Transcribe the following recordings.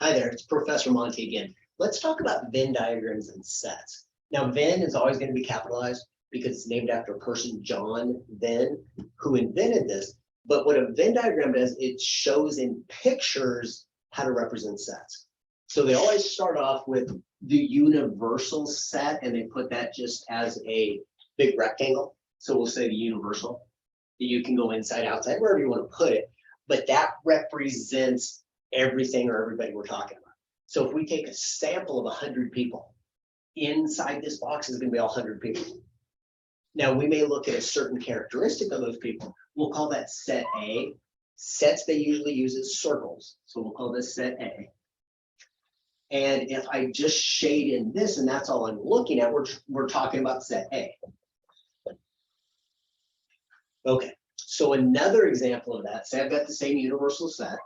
Hi there, it's Professor Monty again. Let's talk about Venn diagrams and sets. Now, Venn is always going to be capitalized because it's named after a person, John Venn, who invented this. But what a Venn diagram does, it shows in pictures how to represent sets. So they always start off with the universal set, and they put that just as a big rectangle. So we'll say the universal. You can go inside, outside, wherever you want to put it, but that represents everything or everybody we're talking about. So if we take a sample of 100 people, inside this box is going to be all 100 people. Now we may look at a certain characteristic of those people. We'll call that set A. Sets they usually use as circles. So we'll call this set A. And if I just shade in this and that's all I'm looking at, we're talking about set A. Okay, so another example of that, say I've got the same universal set,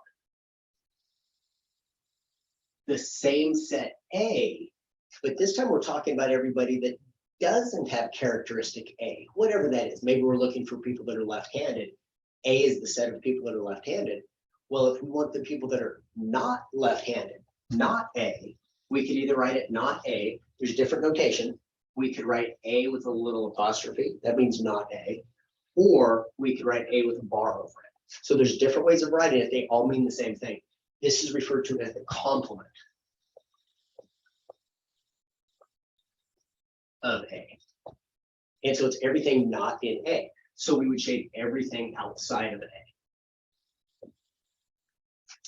the same set A, but this time we're talking about everybody that doesn't have characteristic A, whatever that is. Maybe we're looking for people that are left-handed. A is the set of people that are left-handed. Well, if we want the people that are not left-handed, not A, we could either write it not A, there's different notation. We could write A with a little apostrophe, that means not A, or we could write A with a bar over it. So there's different ways of writing it, they all mean the same thing. This is referred to as the complement of A. And so it's everything not in A. So we would shade everything outside of A.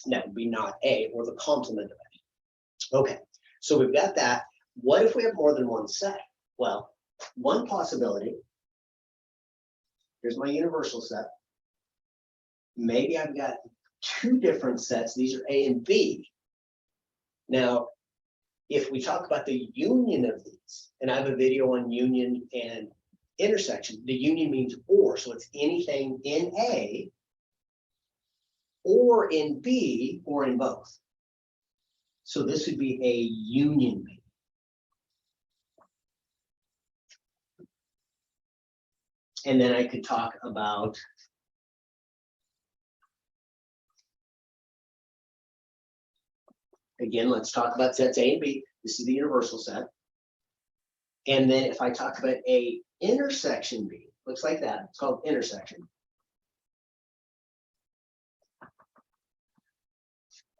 That would be not A, or the complement of A. Okay, so we've got that. What if we have more than one set? Well, one possibility, here's my universal set. Maybe I've got two different sets. These are A and B. Now, if we talk about the union of these, and I have a video on union and intersection, the union means or, so it's anything in A, or in B, or in both. So this would be a union B. And then I could talk about again, let's talk about sets A and B. This is the universal set. And then if I talk about a intersection B, looks like that, it's called intersection.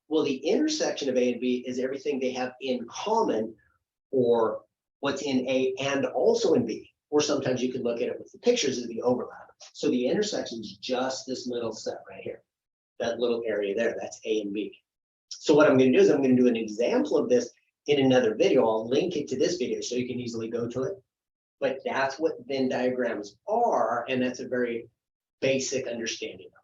Well, the intersection of A and B is everything they have in common, or what's in A and also in B. Or sometimes you could look at it with the pictures of the overlap. So the intersection is just this little set right here. That little area there, that's A and B. So what I'm going to do is I'm going to do an example of this in another video. I'll link it to this video so you can easily go to it. But that's what Venn diagrams are, and that's a very basic understanding of it.